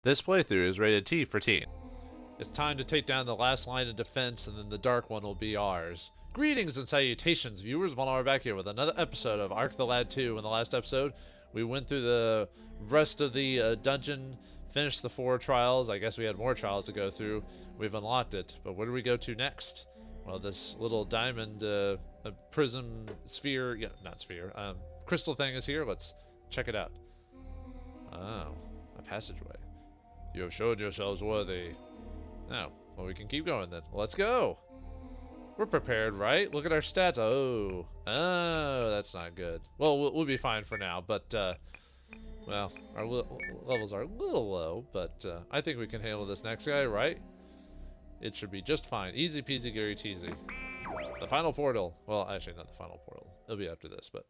This playthrough is rated T for teen. It's time to take down the last line of defense, and then the dark one will be ours. Greetings and salutations, viewers. Vauldemare back here with another episode of Ark the Lad 2. In the last episode, we went through the rest of the dungeon, finished the 4 trials. I guess we had more trials to go through. We've unlocked it, but where do we go to next? Well, this little diamond prism sphere, crystal thing is here. Let's check it out. Oh, a passageway. You have shown yourselves worthy. Oh, well, we can keep going then. Let's go. We're prepared, right? Look at our stats. Oh, that's not good. Well, we'll be fine for now, but, well, our levels are a little low, but I think we can handle this next guy, right? It should be just fine. Easy peasy, Gary teasy. The final portal. Well, actually, not the final portal. It'll be after this, but.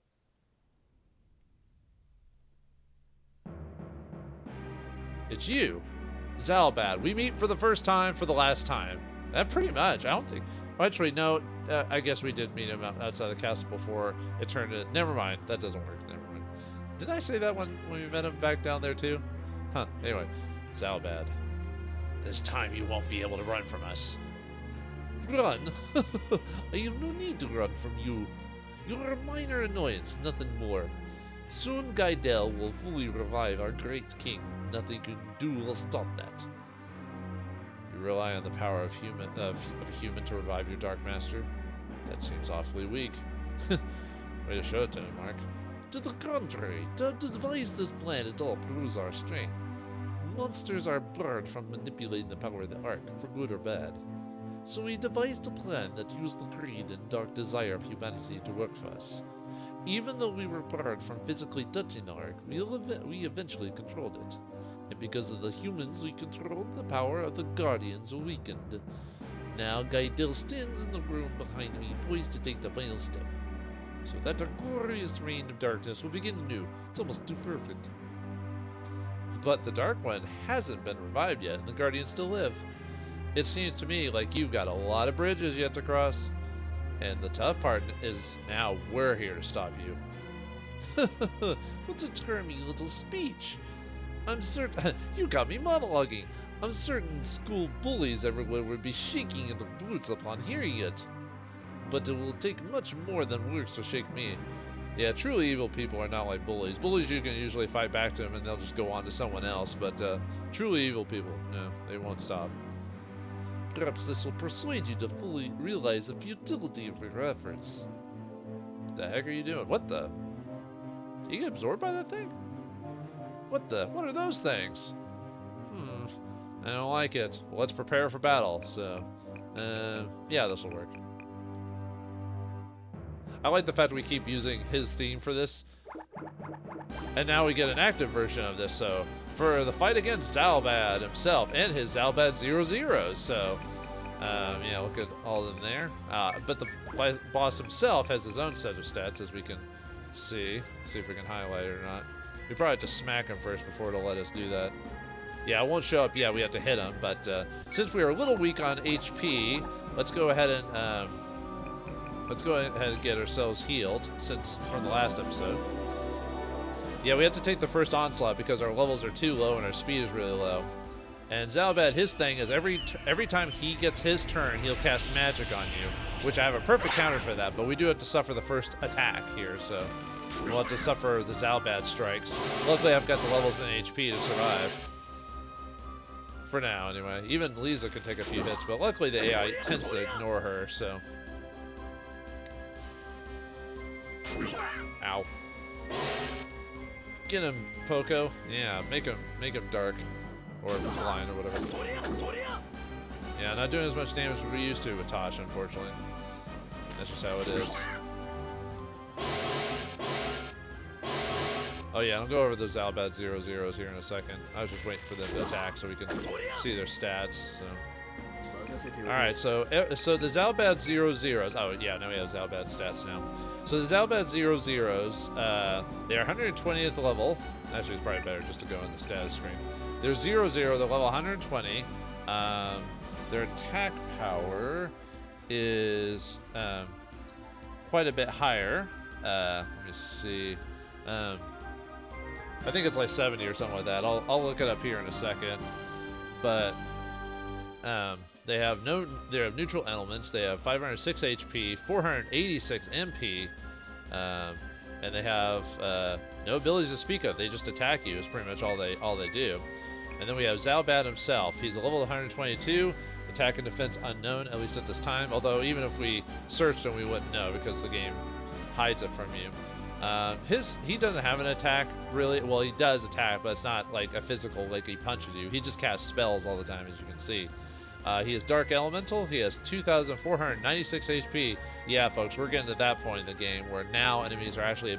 It's you, Zalbad. We meet for the first time for the last time. Pretty much. I don't think. Well, actually, no. I guess we did meet him outside the castle before it turned into. Never mind. That doesn't work. Never mind. Didn't I say that when we met him back down there too? Huh. Anyway, Zalbad. This time you won't be able to run from us. Run? I have no need to run from you. You're a minor annoyance, nothing more. Soon Gaidel will fully revive our great king. Nothing you can do will stop that. You rely on the power of a human to revive your Dark Master? That seems awfully weak. Way to show it to him, Mark. To the contrary, to devise this plan it all proves our strength. Monsters are barred from manipulating the power of the Ark, for good or bad. So we devised a plan that used the greed and dark desire of humanity to work for us. Even though we were barred from physically touching the Ark, we eventually controlled it. And because of the humans we controlled, the power of the Guardians weakened. Now Gaidel stands in the room behind me, poised to take the final step. So that our glorious reign of darkness will begin anew. It's almost too perfect. But the Dark One hasn't been revived yet, and the Guardians still live. It seems to me like you've got a lot of bridges yet to cross. And the tough part is now we're here to stop you. What's a termy little speech? I'm certain you got me monologuing. I'm certain school bullies everywhere would be shaking in their boots upon hearing it. But it will take much more than words to shake me. Yeah, truly evil people are not like bullies. Bullies, you can usually fight back to them and they'll just go on to someone else. But truly evil people, no, they won't stop. Perhaps this will persuade you to fully realize the futility of your efforts. The heck are you doing? What the? Did you get absorbed by that thing? What the? What are those things? I don't like it. Well, let's prepare for battle. So, yeah, this will work. I like the fact we keep using his theme for this. And now we get an active version of this, so for the fight against Zalbad himself and his Zalbad 00s. So, yeah, look at all of them there. But the boss himself has his own set of stats, as we can see. See if we can highlight it or not. We probably have to smack him first before it'll let us do that. Yeah, it won't show up yet. We have to hit him. But since we are a little weak on HP, let's go ahead and get ourselves healed from the last episode. Yeah, we have to take the first onslaught because our levels are too low and our speed is really low. And Zalbad, his thing is every time he gets his turn, he'll cast magic on you, which I have a perfect counter for that, but we do have to suffer the first attack here, so we'll have to suffer the Zalbad strikes. Luckily, I've got the levels in HP to survive. For now, anyway. Even Lisa can take a few hits, but luckily the AI tends to ignore her, so... Ow. Get him, Poco. Yeah, make him dark. Or blind, or whatever. Yeah, not doing as much damage as we used to with Tosh, unfortunately. That's just how it is. Oh yeah, I'll go over those Zalbad 00s here in a second. I was just waiting for them to attack so we can see their stats, so... Alright, so the Zalbad 00s... Oh, yeah, now we have Zalbad stats now. So the Zalbad 00s, they are 120th level. Actually, it's probably better just to go in the status screen. They're 00, they're level 120. Their attack power is quite a bit higher. Let me see. I think it's like 70 or something like that. I'll look it up here in a second. But they have neutral elements. They have 506 HP, 486 MP, and they have no abilities to speak of. They just attack you. Is pretty much all they do. And then we have Zalbad himself. He's a level 122, attack and defense unknown, at least at this time. Although even if we searched him, we wouldn't know because the game hides it from you. He doesn't have an attack really. Well, he does attack, but it's not like a physical, like he punches you. He just casts spells all the time, as you can see. He is Dark Elemental. He has 2,496 HP. Yeah, folks, we're getting to that point in the game where now enemies are actually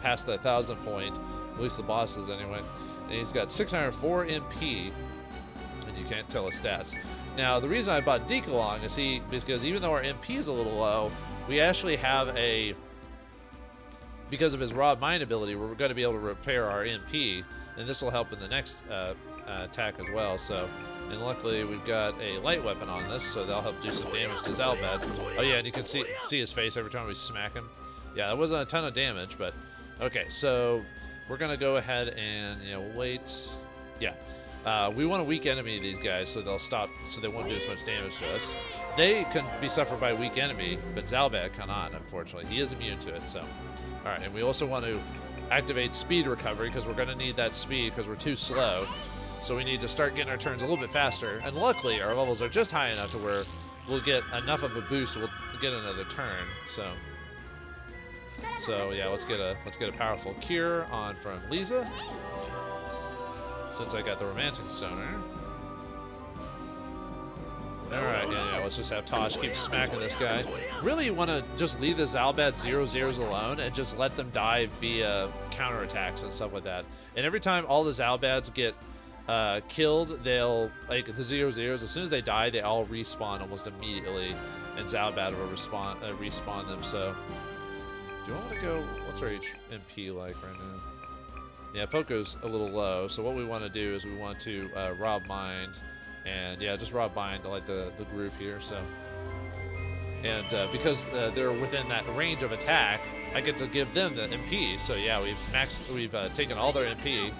past the 1,000 point, at least the bosses anyway. And he's got 604 MP, and you can't tell his stats. Now, the reason I bought Dekalong is because even though our MP is a little low, we actually have because of his Rob Mine ability, we're going to be able to repair our MP, and this will help in the next attack as well. So, and luckily we've got a light weapon on this, so that'll help do some damage to Zalbad. Oh yeah, and you can see his face every time we smack him. Yeah, that wasn't a ton of damage, but okay. So we're gonna go ahead and wait. Yeah, we want a weak enemy these guys, so they'll stop, so they won't do as much damage to us. They can be suffered by a weak enemy, but Zalbad cannot, unfortunately. He is immune to it. So, all right, and we also want to activate speed recovery because we're going to need that speed because we're too slow. So we need to start getting our turns a little bit faster. And luckily, our levels are just high enough to where we'll get enough of a boost. We'll get another turn. So yeah, let's get a powerful cure on from Lisa. Since I got the romancing stoner. Alright, yeah, let's just have Tosh keep smacking this guy. Really, you want to just leave the Zalbad 0-0s alone and just let them die via counterattacks and stuff like that. And every time all the Zalbads get killed, they'll, like the 0-0s, as soon as they die, they all respawn almost immediately, and Zalbad will respawn them. So, do you want to go, what's our MP like right now? Yeah, Poco's a little low, so what we want to do is we want to rob Mind. And yeah, just Rob Bind, like the group here. So, and because they're within that range of attack, I get to give them the MP. So yeah, we've taken all their MP.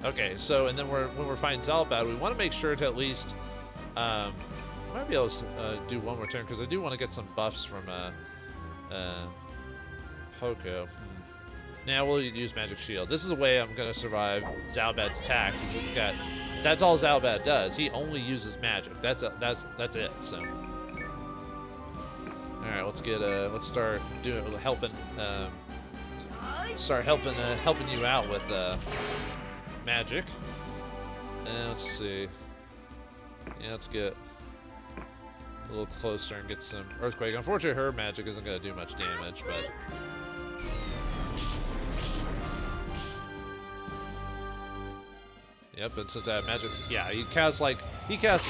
Okay, so and then when we're fighting Zalbad, we want to make sure to at least I might be able to do one more turn because I do want to get some buffs from Poco. Now we'll use Magic Shield. This is the way I'm gonna survive Zalbad's attack. He's got. That's all Zalbad does. He only uses magic. That's it. So, all right, let's start helping you out with magic. And let's see. Yeah, let's get a little closer and get some earthquake. Unfortunately, her magic isn't going to do much damage, but. Yep, and since I have magic, yeah, he casts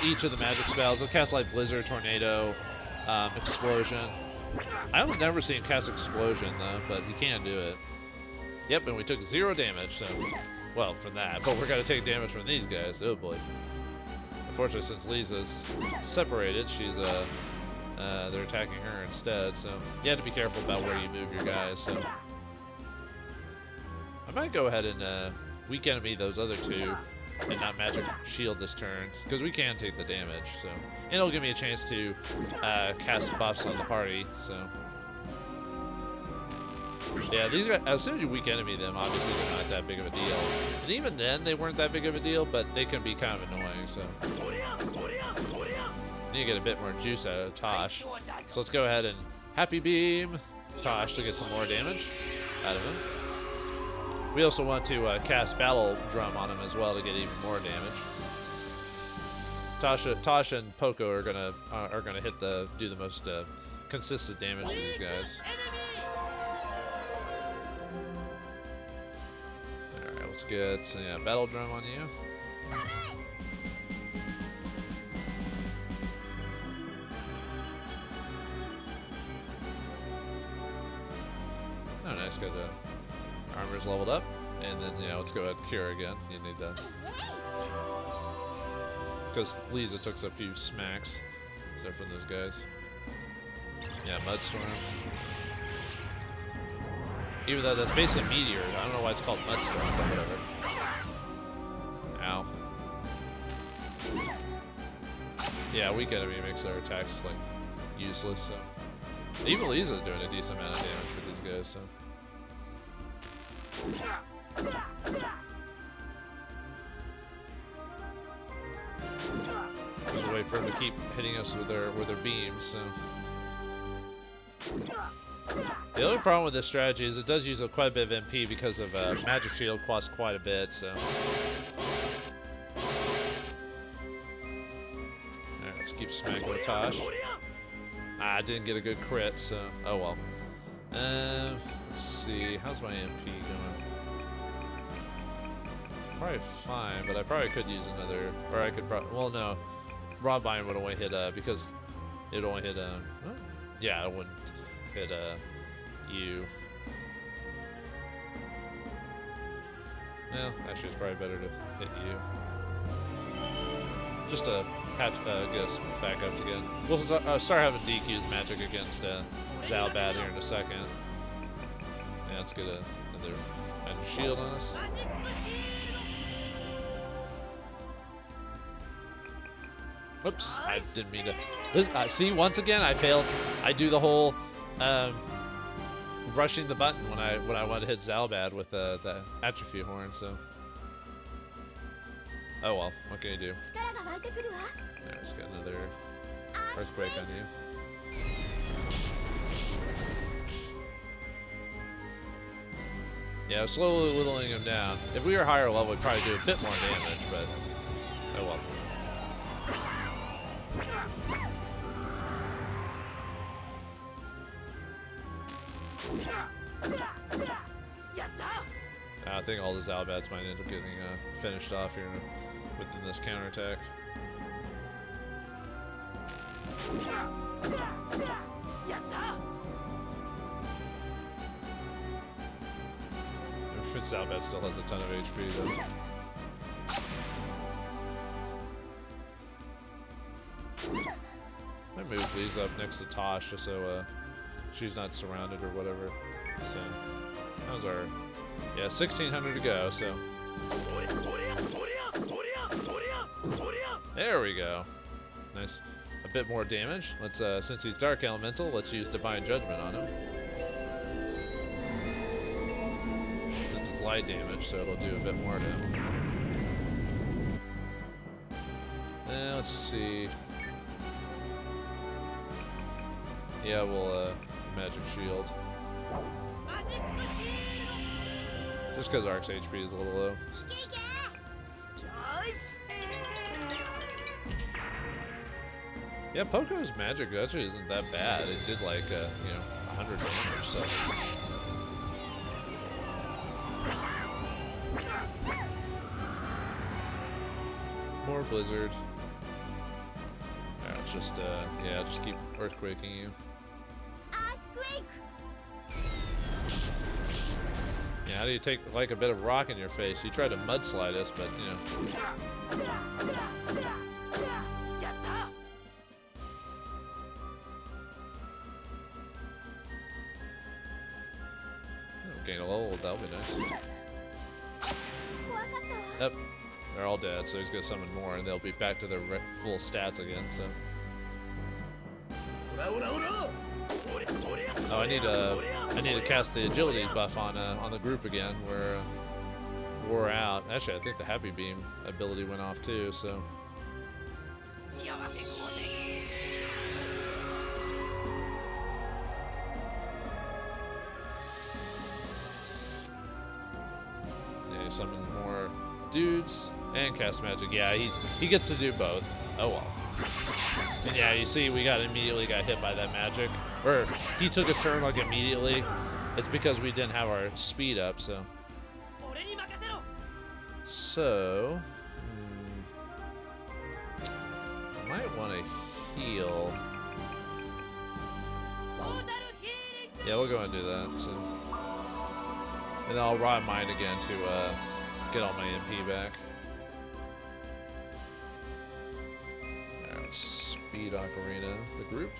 each of the magic spells. He'll cast like Blizzard, Tornado, Explosion. I almost never see him cast Explosion though, but he can do it. Yep, and we took 0 damage, so, well, from that, but we're gonna take damage from these guys. Oh boy. Unfortunately, since Lisa's separated, they're attacking her instead, so you have to be careful about where you move your guys. So I might go ahead and weak enemy those other two. And not magic shield this turn because we can take the damage. So, and it'll give me a chance to cast buffs on the party. So, yeah, these guys. As soon as you weak enemy them, obviously they're not that big of a deal. And even then, they weren't that big of a deal, but they can be kind of annoying. So, need to get a bit more juice out of Tosh. So let's go ahead and Happy Beam Tosh to get some more damage out of him. We also want to cast Battle Drum on him as well to get even more damage. Tosh and Poco are gonna do the most consistent damage to these guys. All right, let's get Battle Drum on you. Oh, nice, got the. Armor's leveled up, and then let's go ahead and cure again. You need that because Lisa took a few smacks, so from those guys. Yeah, Mudstorm. Even though that's basically meteors. I don't know why it's called Mudstorm, but whatever. Ow. Yeah, weak enemy makes their attacks, like, useless, so. Even Lisa's doing a decent amount of damage for these guys, so. Just wait for them to keep hitting us with their beams, so. The only problem with this strategy is it does use quite a bit of MP because of magic shield costs quite a bit, so. Alright, let's keep smacking with Tosh. Ah, I didn't get a good crit, so oh well. Let's see, how's my MP going? Probably fine, but I probably could use another, or I could probably, well no, Raw Bind would only hit because it would only hit yeah, it wouldn't hit you. Well, actually, it's probably better to hit you. Just to have get us back up again. We'll start having DQ's magic against Zalbad here in a second. Yeah, let's get another shield on us. Oops, I didn't mean to. See, once again, I failed. I do the whole rushing the button when I want to hit Zalbad with the atrophy horn. So, oh well, what can you do? Yeah, just got another earthquake on you. Yeah, slowly whittling him down. If we were higher level, we'd probably do a bit more damage, but oh well. I think all the Zalbads might end up getting finished off here within this counterattack. Zalbad still has a ton of HP though. I move these up next to Tosh just so she's not surrounded or whatever. So how's our 1600 to go, so there we go. Nice. A bit more damage. Let's since he's Dark Elemental, let's use Divine Judgment on him. Since it's light damage, so it'll do a bit more to him. Let's see. Yeah, we'll Magic Shield. Just because Ark's HP is a little low. Yeah, Poco's magic actually isn't that bad. It did like, 100 damage, so. More Blizzard. Alright, let's just, just keep earthquaking you. Yeah, how do you take like a bit of rock in your face? You tried to mudslide us, but gain a level, that'll be nice. Yep, they're all dead, so he's gonna summon more, and they'll be back to their full stats again. So. Oh, I need to cast the agility buff on the group again. We're wore out. Actually, I think the Happy Beam ability went off too. So. Yeah, he summoned more dudes and cast magic. Yeah, he gets to do both. Oh well. And yeah, you see, we immediately got hit by that magic. Or he took his turn like immediately. It's because we didn't have our speed up, so. So, I might want to heal. Yeah, we'll go and do that. So. And then I'll raw mine again to get all my MP back. Alright, Speed Ocarina, the group.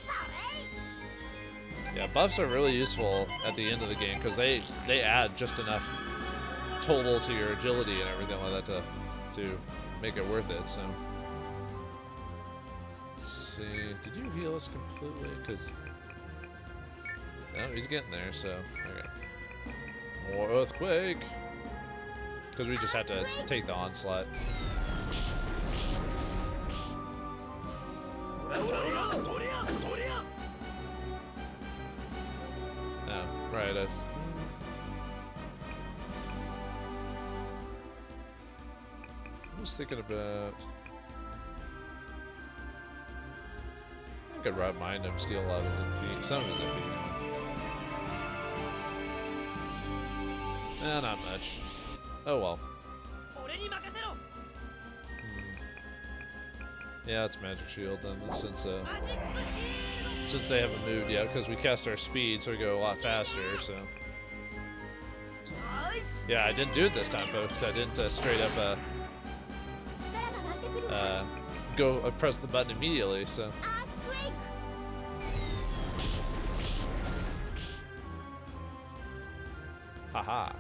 Yeah, buffs are really useful at the end of the game because they add just enough total to your agility and everything like that to make it worth it. So let's see, did you heal us completely? Because no, he's getting there. So okay, more earthquake because we just have to take the onslaught. Oh, right. I was thinking about. I could mind him, steal a lot of his MP, some of his MP. Not much. Oh well. Yeah, it's Magic Shield then, since they haven't moved yet, because we cast our speed, so we go a lot faster. So yeah, I didn't do it this time, folks. I didn't straight up go press the button immediately. So haha.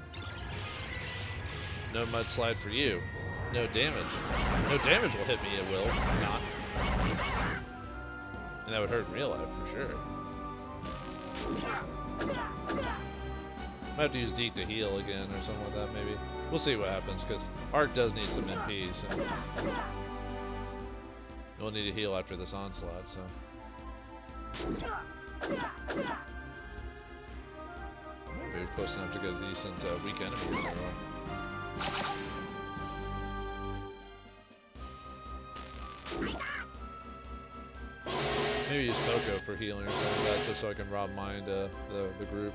No mudslide for you. No damage. No damage will hit me, it will not. And that would hurt in real life for sure. Might have to use Deke to heal again or something like that, maybe. We'll see what happens, because Arc does need some MP, so we'll need to heal after this onslaught, so. Maybe we're close enough to get a decent weak enemy in a row. Maybe use Poco for healing or something like that, just so I can rob mind the group.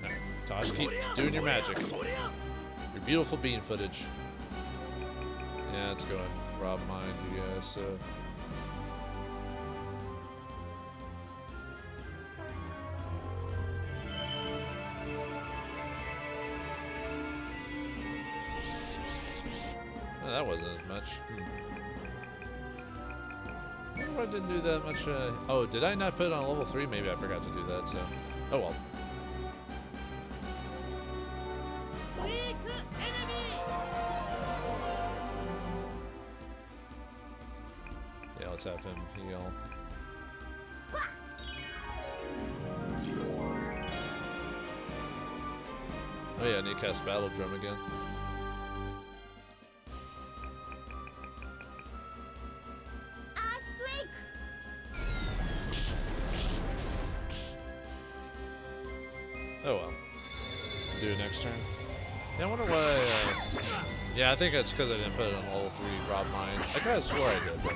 No, Tosh, keep doing your magic. Your beautiful bean footage. Yeah, let's go and rob mind, you guys. So. That wasn't as much. I wonder if I didn't do that much. Oh, did I not put it on level 3? Maybe I forgot to do that, so. Oh well. Yeah, let's have him heal. Oh yeah, I need to cast Battle Drum again. Oh well. Do it next turn. Yeah, I wonder why. Yeah, I think it's because I didn't put it on level 3 Rob Mine. I kind of swore I did, but.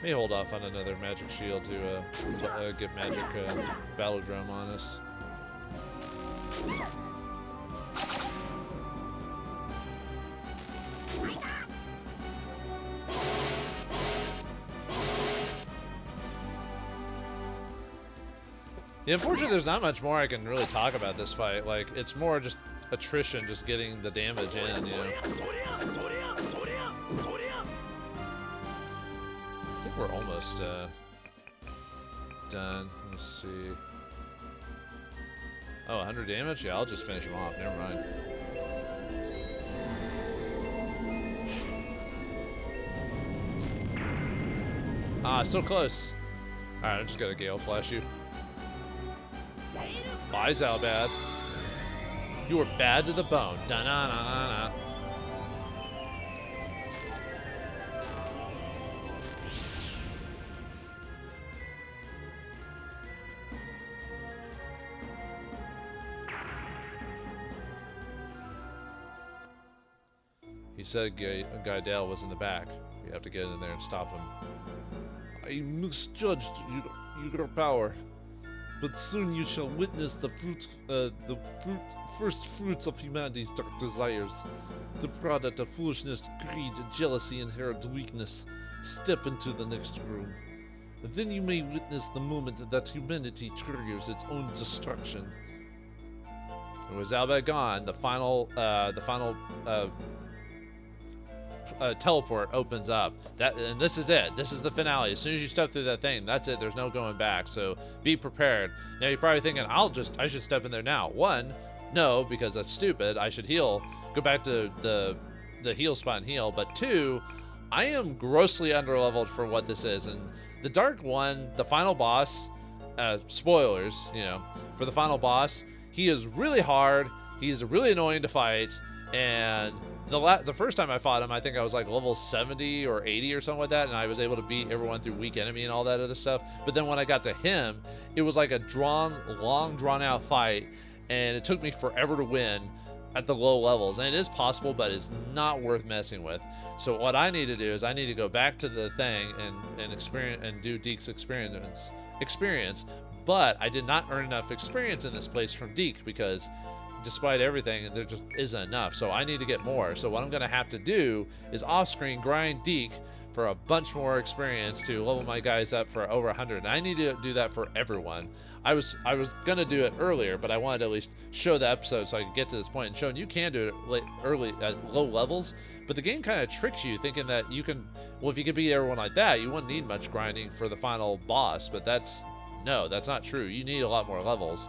May hold off on another magic shield to get magic battle drum on us. Yeah, unfortunately, there's not much more I can really talk about this fight. Like, it's more just attrition, just getting the damage in, you know. I think we're almost done. Let's see. Oh, 100 damage? Yeah, I'll just finish him off. Never mind. Ah, so close. Alright, I'm just gonna Gale Flash you. Bye, Zalbad. You were bad to the bone. Da-na-na-na-na. He said Gaidel was in the back. You have to get in there and stop him. I misjudged your power. But soon you shall witness the first fruits of humanity's dark desires. The product of foolishness, greed, jealousy, inherent weakness. Step into the next room. Then you may witness the moment that humanity triggers its own destruction. And with Zalbat gone, the final teleport opens up. And this is it. This is the finale. As soon as you step through that thing, that's it. There's no going back. So be prepared. Now you're probably thinking, I should step in there now. One, no, because that's stupid. I should heal. Go back to the heal spot and heal. But two, I am grossly underleveled for what this is. And the Dark One, the final boss, spoilers, you know, for the final boss, he is really hard. He's really annoying to fight. And the first time I fought him, I think I was like level 70 or 80 or something like that, and I was able to beat everyone through weak enemy and all that other stuff. But then when I got to him, it was like a long drawn out fight, and it took me forever to win at the low levels. And it is possible, but it's not worth messing with. So what I need to do is I need to go back to the thing and experience and do Deke's experience. But I did not earn enough experience in this place from Deke, because despite everything, there just isn't enough. So I need to get more. So what I'm going to have to do is off-screen grind Deke for a bunch more experience to level my guys up for over 100. And I need to do that for everyone. I was going to do it earlier, but I wanted to at least show the episode so I could get to this point and show you can do it early at low levels. But the game kind of tricks you thinking that you can, well, if you could beat everyone like that, you wouldn't need much grinding for the final boss. But that's not true. You need a lot more levels.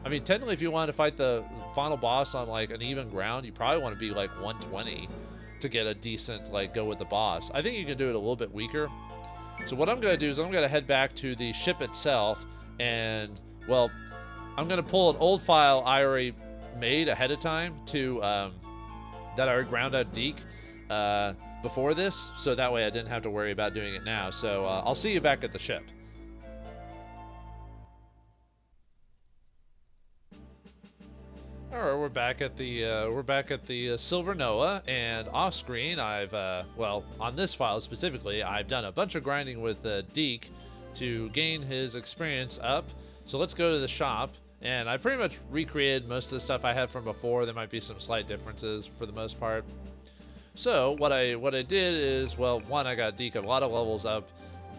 I mean, technically, if you wanted to fight the final boss on like an even ground, you probably want to be like 120 to get a decent, like, go with the boss. I think you can do it a little bit weaker. So what I'm going to do is I'm going to head back to the ship itself, and, well, I'm going to pull an old file I already made ahead of time to, that I already ground out Deke before this, so that way I didn't have to worry about doing it now. So I'll see you back at the ship. All right, we're back at the Silver Noah, and off screen I've well, on this file specifically, I've done a bunch of grinding with Deke to gain his experience up. So let's go to the shop, and I pretty much recreated most of the stuff I had from before. There might be some slight differences for the most part. So what I did is, well, one, I got Deke a lot of levels up,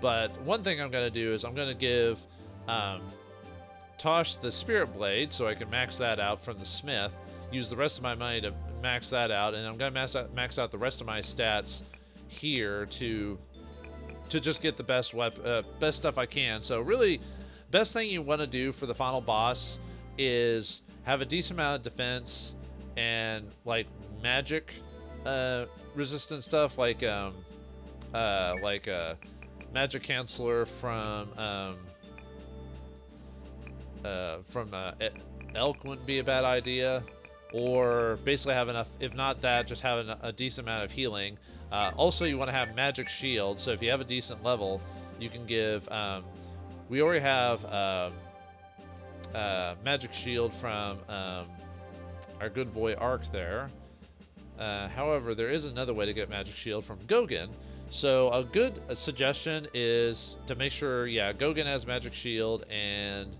but one thing I'm gonna do is I'm gonna give Tosh the Spirit Blade so I can max that out from the Smith, use the rest of my money to max that out, and I'm going to max out the rest of my stats here to just get the best stuff I can. So really, best thing you want to do for the final boss is have a decent amount of defense and like magic resistant stuff, like magic canceller from elk wouldn't be a bad idea, or basically have enough, if not that, just have a decent amount of healing. Also, you want to have magic shield, so if you have a decent level, you can give, we already have magic shield from our good boy Ark there. However, there is another way to get magic shield from Gogan. So a good suggestion is to make sure, yeah, Gogan has magic shield and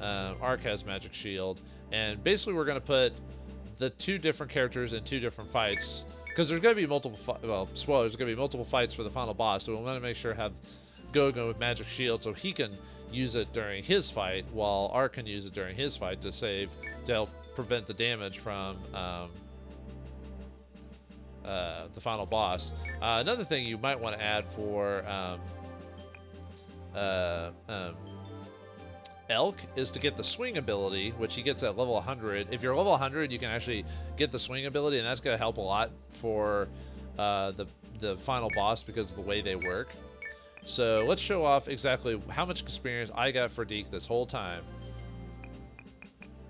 Ark has magic shield, and basically we're going to put the two different characters in two different fights, because there's going to be multiple spoilers, there's going to be multiple fights for the final boss, so we want to make sure have Gogan with magic shield so he can use it during his fight, while Ark can use it during his fight to help prevent the damage from the final boss. Another thing you might want to add for Elk is to get the swing ability, which he gets at level 100. If you're level 100, you can actually get the swing ability, and that's going to help a lot for the final boss because of the way they work. So let's show off exactly how much experience I got for Deke this whole time.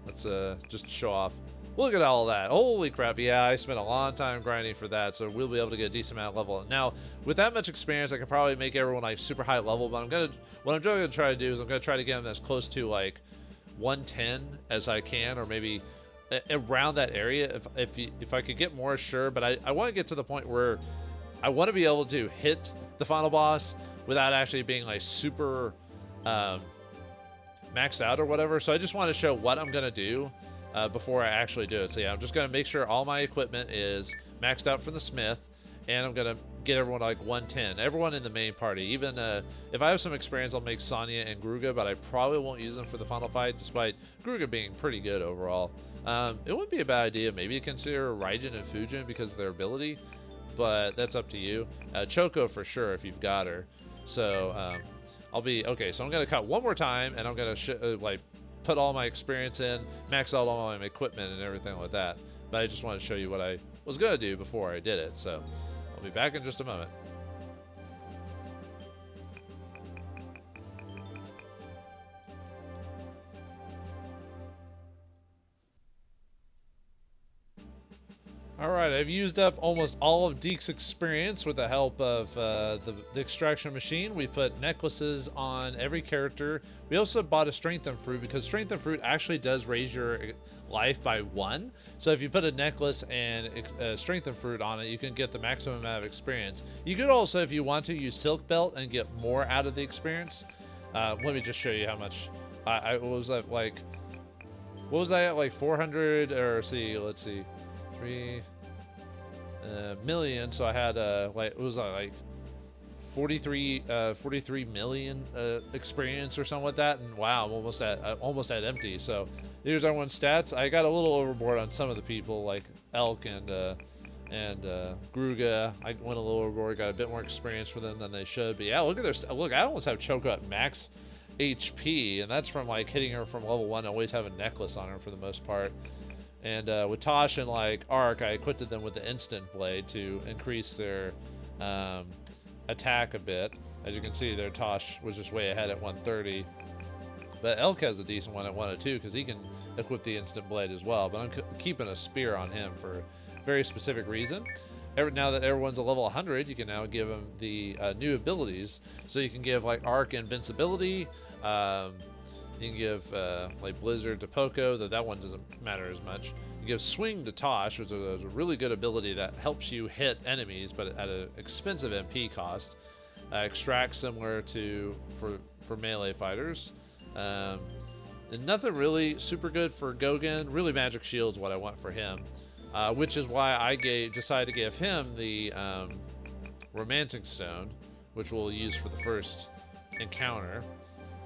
Let's just show off. Look at all that. Holy crap. Yeah, I spent a long time grinding for that, so we'll be able to get a decent amount of level. Now, with that much experience, I can probably make everyone like super high level, but what I'm going to try to do is I'm going to try to get them as close to like 110 as I can, or maybe around that area. If I could get more, sure, but I want to get to the point where I want to be able to hit the final boss without actually being like super maxed out or whatever. So I just want to show what I'm going to do before I actually do it. So yeah, I'm just going to make sure all my equipment is maxed out from the Smith, and I'm going to get everyone to like 110. Everyone in the main party. Even if I have some experience, I'll make Sonya and Gruga, but I probably won't use them for the final fight, despite Gruga being pretty good overall. It wouldn't be a bad idea maybe to consider Raijin and Fujin because of their ability, but that's up to you. Choco for sure if you've got her. So I'll be okay. So I'm gonna cut one more time, and I'm gonna like put all my experience in, max out all my equipment and everything like that. But I just want to show you what I was gonna do before I did it. So I'll be back in just a moment. Alright, I've used up almost all of Deke's experience with the help of the extraction machine. We put necklaces on every character. We also bought a strengthen fruit because strengthen fruit actually does raise your life by 1. So if you put a necklace and a strengthen fruit on it, you can get the maximum amount of experience. You could also, if you want to, use silk belt and get more out of the experience. Let me just show you how much. What was that like? What was I at, like 400 or let's see. 3 million, so I had like it was like 43 million experience or something like that, and wow, I'm almost at empty. So here's everyone's stats. I got a little overboard on some of the people like Elk and Gruga. I went a little overboard, got a bit more experience for them than they should. But yeah, look at their look. I almost have Choco at max HP, and that's from like hitting her from level 1. I always have a necklace on her for the most part. And with Tosh and like Arc, I equipped them with the instant blade to increase their attack a bit. As you can see, their Tosh was just way ahead at 130. But Elk has a decent one at 102 because he can equip the instant blade as well. But I'm keeping a spear on him for a very specific reason. Now that everyone's a level 100, you can now give them the new abilities. So you can give like Arc invincibility. You can give like Blizzard to Poco, though that one doesn't matter as much. You give Swing to Tosh, which is a really good ability that helps you hit enemies, but at an expensive MP cost. Extract similar to for melee fighters. And nothing really super good for Gogen. Really Magic Shield is what I want for him, which is why I decided to give him the Romancing Stone, which we'll use for the first encounter.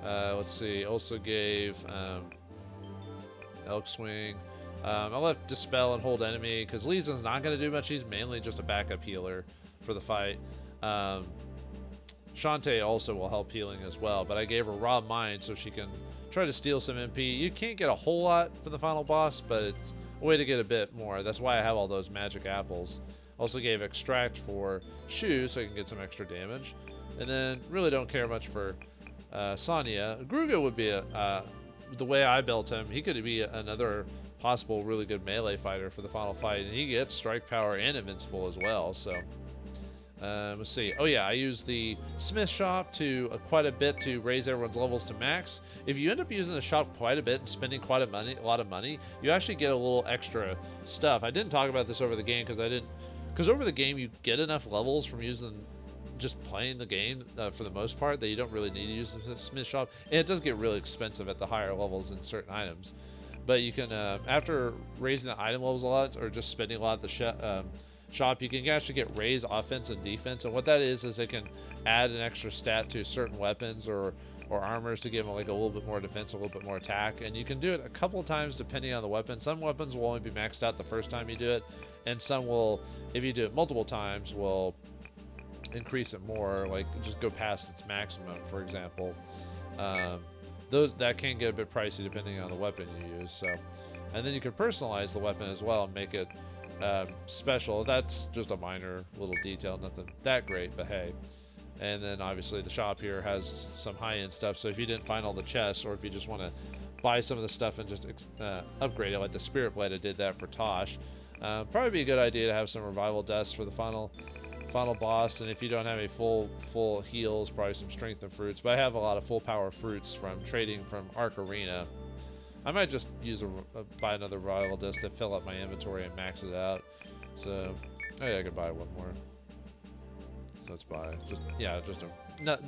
Let's see, also gave Elk Swing. I left Dispel and Hold Enemy because Lee Sin's not going to do much. He's mainly just a backup healer for the fight. Shantae also will help healing as well, but I gave her Raw Mind so she can try to steal some MP. You can't get a whole lot for the final boss, but it's a way to get a bit more. That's why I have all those magic apples. Also gave Extract for Shu so I can get some extra damage. And then really don't care much for Sonya. Gruga would be the way I built him, he could be another possible really good melee fighter for the final fight, and he gets strike power and invincible as well. So let's see. Oh yeah, I use the Smith shop to quite a bit to raise everyone's levels to max. If you end up using the shop quite a bit and spending quite a lot of money, you actually get a little extra stuff. I didn't talk about this over the game because over the game you get enough levels from just playing the game for the most part that you don't really need to use the Smith shop, and it does get really expensive at the higher levels in certain items. But you can after raising the item levels a lot or just spending a lot at the shop, you can actually get raised offense and defense, and what that is it can add an extra stat to certain weapons or armors to give them like a little bit more defense, a little bit more attack, and you can do it a couple of times depending on the weapon. Some weapons will only be maxed out the first time you do it, and some will, if you do it multiple times, will increase it more, like just go past its maximum, for example. That can get a bit pricey depending on the weapon you use. So, and then you can personalize the weapon as well and make it special. That's just a minor little detail, nothing that great, but hey. And then obviously the shop here has some high-end stuff, so if you didn't find all the chests, or if you just want to buy some of the stuff and just upgrade it, like the Spirit Blade, I did that for Tosh. Probably be a good idea to have some revival dust for the final boss, and if you don't have any full heals, probably some strength and fruits. But I have a lot of full power fruits from trading from Arc Arena. I might just use buy another revival dust to fill up my inventory and max it out. So yeah, I could buy one more. So let's buy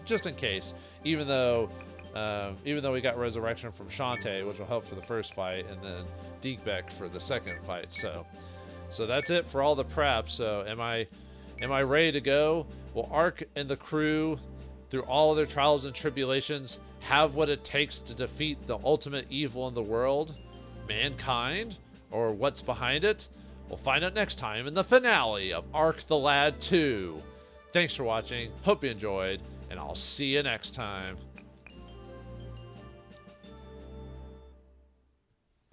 just in case. Even though we got resurrection from Shantae, which will help for the first fight, and then Deekbeck for the second fight. So that's it for all the prep. So am I Am I ready to go? Will Ark and the crew, through all of their trials and tribulations, have what it takes to defeat the ultimate evil in the world? Mankind? Or what's behind it? We'll find out next time in the finale of Ark the Lad 2. Thanks for watching, hope you enjoyed, and I'll see you next time.